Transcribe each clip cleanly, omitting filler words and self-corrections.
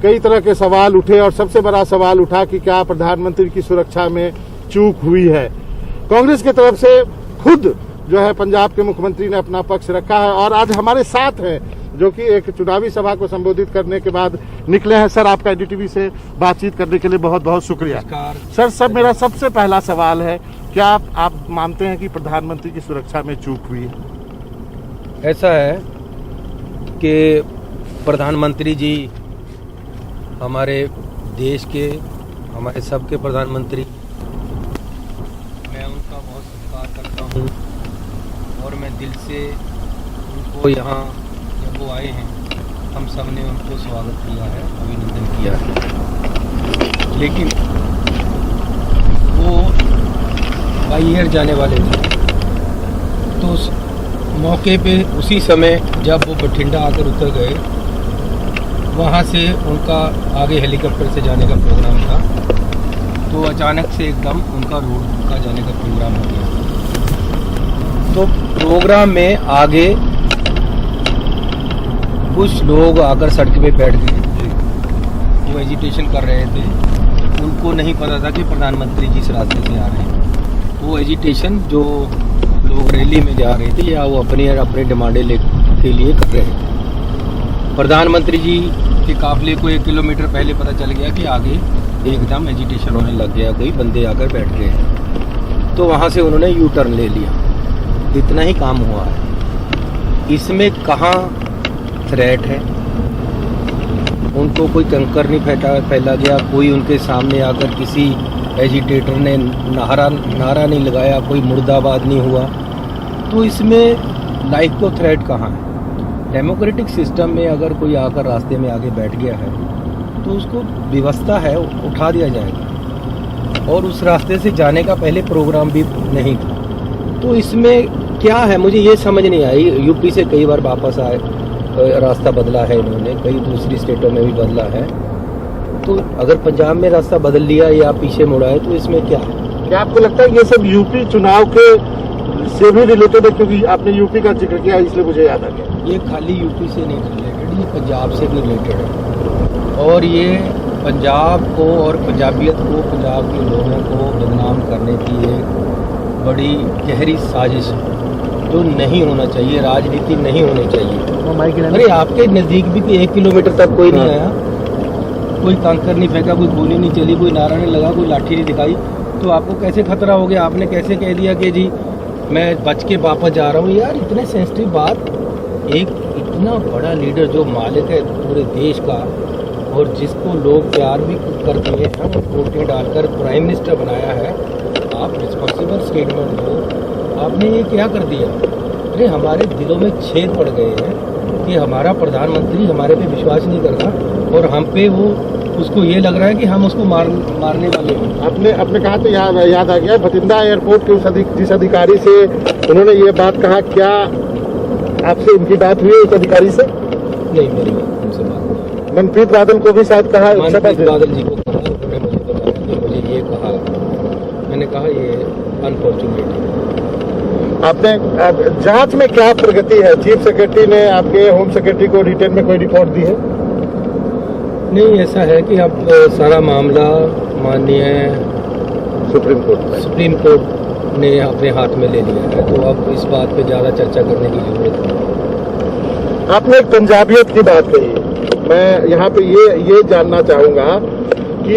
कई तरह के सवाल उठे और सबसे बड़ा सवाल उठा कि क्या प्रधानमंत्री की सुरक्षा में चूक हुई है। कांग्रेस की तरफ से खुद जो है पंजाब के मुख्यमंत्री ने अपना पक्ष रखा है और आज हमारे साथ हैं, जो कि एक चुनावी सभा को संबोधित करने के बाद निकले हैं। सर, आपका एनडीटीवी से बातचीत करने के लिए बहुत बहुत शुक्रिया। सर, मेरा सबसे पहला सवाल है, क्या आप मानते हैं कि प्रधानमंत्री की सुरक्षा में चूक हुई है? ऐसा है कि प्रधानमंत्री जी हमारे देश के, हमारे सबके प्रधानमंत्री, मैं उनका बहुत सत्कार करता हूँ और मैं दिल से उनको यहाँ जब वो आए हैं हम सब ने उनको स्वागत किया है, अभिनंदन किया है। लेकिन वो बाई एयर जाने वाले थे, तो उस मौके पे उसी समय जब वो बठिंडा आकर उतर गए, वहाँ से उनका आगे हेलीकॉप्टर से जाने का प्रोग्राम था, तो अचानक से एकदम उनका रोड का जाने का प्रोग्राम हो गया। तो प्रोग्राम में आगे कुछ लोग आकर सड़क पे बैठ गए, वो एजिटेशन कर रहे थे। उनको नहीं पता था कि प्रधानमंत्री जी इस रास्ते से आ रहे हैं। वो एजिटेशन जो लोग रैली में जा रहे थे या वो अपनी डिमांडें के लिए कर रहे थे। प्रधानमंत्री जी के काफिले को 1 किलोमीटर पहले पता चल गया कि आगे एकदम एजिटेशन होने लग गया, कोई बंदे आकर बैठ गए हैं। तो वहाँ से उन्होंने यू टर्न ले लिया। इतना ही काम हुआ है। इसमें कहाँ थ्रेट है? उनको कोई कंकर नहीं फैला गया, कोई उनके सामने आकर किसी एजिटेटर ने नारा नहीं लगाया, कोई मुर्दाबाद नहीं हुआ। तो इसमें लाइफ को थ्रेट कहाँ है? डेमोक्रेटिक सिस्टम में अगर कोई आकर रास्ते में आगे बैठ गया है तो उसको व्यवस्था है, उठा दिया जाएगा। और उस रास्ते से जाने का पहले प्रोग्राम भी नहीं था। तो इसमें क्या है, मुझे ये समझ नहीं आई। यूपी से कई बार वापस आए, रास्ता बदला है इन्होंने, कई दूसरी स्टेटों में भी बदला है। तो अगर पंजाब में रास्ता बदल लिया या पीछे मुड़ा है तो इसमें क्या है? क्या आपको लगता है ये सब यूपी चुनाव के से भी रिलेटेड है? क्योंकि आपने यूपी का जिक्र किया, इसलिए मुझे याद आ गया। ये खाली यूपी से नहीं रिलेटेड, ये पंजाब से भी रिलेटेड है। और ये पंजाब को और पंजाबियत को, पंजाब के लोगों को बदनाम करने की एक बड़ी गहरी साजिश है, जो नहीं होना चाहिए। राजनीति नहीं होनी चाहिए। अरे आपके नज़दीक भी 1 किलोमीटर तक कोई नहीं आया, कोई कंकर नहीं फेंका, कोई गोली नहीं चली, कोई नारा नहीं लगा, कोई लाठी नहीं दिखाई। तो आपको कैसे खतरा हो गया? आपने कैसे कह दिया कि जी मैं बच के वापस जा रहा हूँ? यार इतने सेंसिटिव बात, एक इतना बड़ा लीडर जो मालिक है पूरे देश का और जिसको लोग प्यार भी करते हैं, हम वोटें डालकर प्राइम मिनिस्टर बनाया है, आप रिस्पॉन्सिबल स्टेटमेंट दो। आपने ये क्या कर दिया? अरे हमारे दिलों में छेद पड़ गए हैं कि हमारा प्रधानमंत्री हमारे पे विश्वास नहीं करता और हम पे वो, उसको ये लग रहा है कि हम उसको मारने वाले हैं। आपने कहा तो याद आ गया, बठिंडा एयरपोर्ट के जिस अधिकारी से उन्होंने ये बात कहा, क्या आपसे उनकी बात हुई उस अधिकारी से? नहीं, मेरी उनसे बात नहीं। मनप्रीत बादल को भी शायद कहा, मनप्रीत बादल जी को कहा, उन्होंने मुझे बताया, मुझे ये कहा। मैंने कहा ये अनफॉर्चुनेट है। आपने जांच में क्या प्रगति है? चीफ सेक्रेटरी ने आपके होम सेक्रेटरी को रिटर्न में कोई रिपोर्ट दी है? नहीं, ऐसा है कि अब सारा मामला माननीय सुप्रीम कोर्ट ने अपने हाथ में ले लिया है, तो अब इस बात पे ज़्यादा चर्चा करने की जरूरत नहीं। आपने एक पंजाबियत की बात कही, मैं यहाँ पे ये जानना चाहूँगा कि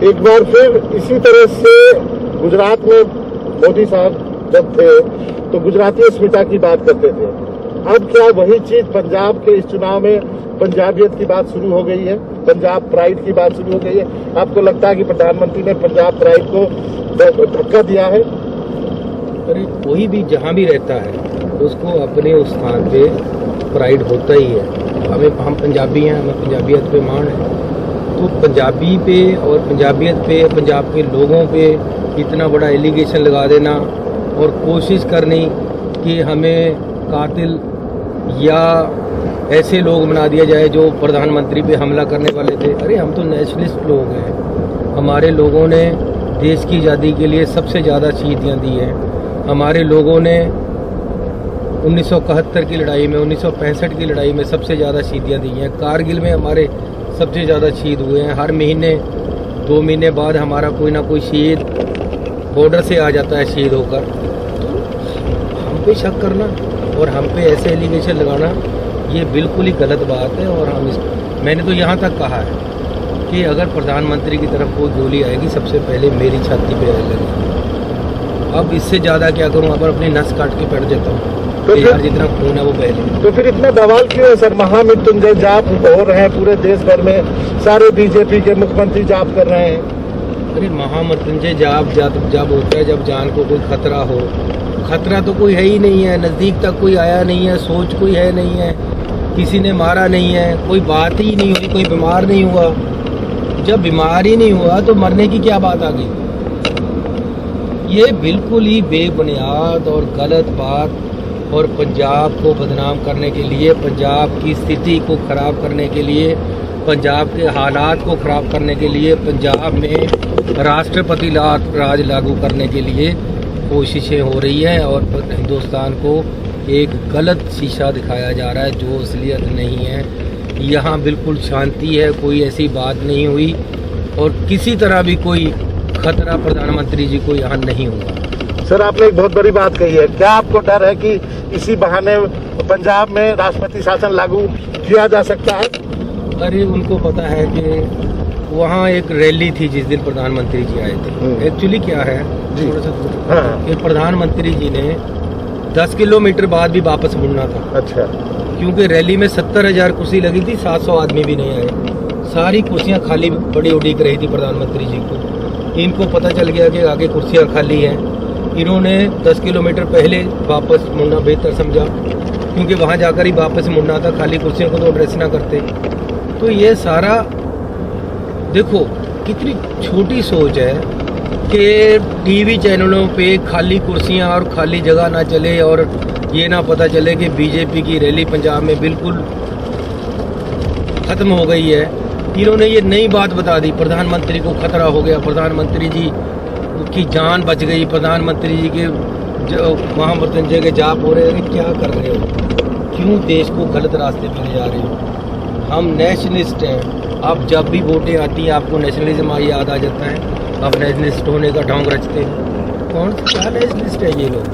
एक बार फिर इसी तरह से गुजरात में मोदी साहब जब थे तो गुजराती अस्मिता की बात करते थे। अब क्या वही चीज पंजाब के इस चुनाव में पंजाबियत की बात शुरू हो गई है, पंजाब प्राइड की बात शुरू हो गई है? आपको लगता है कि प्रधानमंत्री ने पंजाब प्राइड को धक्का दिया है? अरे कोई भी जहाँ भी रहता है उसको अपने उस स्थान पे प्राइड होता ही है। हम पंजाबी हैं, हमें पंजाबियत पे मान है। तो पंजाबी पे और पंजाबियत पे, पंजाब के लोगों पे इतना बड़ा एलिगेशन लगा देना और कोशिश करनी कि हमें कातिल या ऐसे लोग बना दिया जाए जो प्रधानमंत्री पे हमला करने वाले थे। अरे हम तो नेशनलिस्ट लोग हैं। हमारे लोगों ने देश की आज़ादी के लिए सबसे ज़्यादा शहीदियाँ दी हैं। हमारे लोगों ने 1971 की लड़ाई में, 1965 की लड़ाई में सबसे ज़्यादा शहीदियाँ दी हैं। कारगिल में हमारे सबसे ज़्यादा शहीद हुए हैं। हर महीने 2 महीने बाद हमारा कोई ना कोई शहीद बॉर्डर से आ जाता है शहीद होकर। तो हम पे शक करना और हम पे ऐसे एलिगेशन लगाना ये बिल्कुल ही गलत बात है। और मैंने तो यहाँ तक कहा है कि अगर प्रधानमंत्री की तरफ कोई गोली आएगी सबसे पहले मेरी छाती पे लगेगी। अब इससे ज़्यादा क्या करूँ, अगर अपनी नस काट के बैठ जाता हूँ तो यार जितना खून है वो बह। तो फिर इतना बवाल क्यों है सर? महामृत्युंजय जाप हो रहे हैं पूरे देश भर में, सारे बीजेपी के मुख्यमंत्री जाप कर रहे हैं। अरे महामृत्युंजय जाप जब होता है जब जान को कोई खतरा हो। खतरा तो कोई है ही नहीं है, नज़दीक तक कोई आया नहीं है, सोच कोई है नहीं है, किसी ने मारा नहीं है, कोई बात ही नहीं हुई, कोई बीमार नहीं हुआ। जब बीमार ही नहीं हुआ तो मरने की क्या बात आ गई? ये बिल्कुल ही बेबुनियाद और गलत बात, और पंजाब को बदनाम करने के लिए, पंजाब की स्थिति को ख़राब करने के लिए, पंजाब के हालात को ख़राब करने के लिए, पंजाब में राष्ट्रपति राज लागू करने के लिए कोशिशें हो रही हैं और हिंदुस्तान को एक गलत शीशा दिखाया जा रहा है जो असलियत नहीं है। यहाँ बिल्कुल शांति है, कोई ऐसी बात नहीं हुई और किसी तरह भी कोई खतरा प्रधानमंत्री जी को यहाँ नहीं हुआ। सर आपने एक बहुत बड़ी बात कही है, क्या आपको डर है कि इसी बहाने पंजाब में राष्ट्रपति शासन लागू किया जा सकता है? अरे उनको पता है कि वहाँ एक रैली थी जिस दिन प्रधानमंत्री जी आए थे। एक्चुअली क्या है थोड़ा सा कि प्रधानमंत्री जी ने 10 किलोमीटर बाद भी वापस मुड़ना था। अच्छा। क्योंकि रैली में 70,000 कुर्सी लगी थी, 700 आदमी भी नहीं आए, सारी कुर्सियाँ खाली बड़ी उड़ीक रही थी प्रधानमंत्री जी को। इनको पता चल गया कि आगे कुर्सियाँ खाली हैं। इन्होंने 10 किलोमीटर पहले वापस मुड़ना बेहतर समझा, क्योंकि वहाँ जाकर ही वापस मुड़ना था, खाली कुर्सियों को तो एड्रेस ना करते। तो ये सारा देखो कितनी छोटी सोच है कि टीवी चैनलों पे खाली कुर्सियाँ और खाली जगह ना चले और ये ना पता चले कि बीजेपी की रैली पंजाब में बिल्कुल ख़त्म हो गई है। इन्होंने ये नई बात बता दी, प्रधानमंत्री को खतरा हो गया, प्रधानमंत्री जी की जान बच गई, प्रधानमंत्री जी के महामृत्युंजय के जाप हो रहे हैं। क्या कर रहे हो? क्यों देश को गलत रास्ते पर ले जा रहे हो? हम नेशनलिस्ट हैं। अब जब भी वोटें आती हैं आपको नेशनलिज्म याद आ जाता है, अब नेशनलिस्ट होने का ढोंग रचते हैं। कौन क्या नेशनलिस्ट है ये लोग?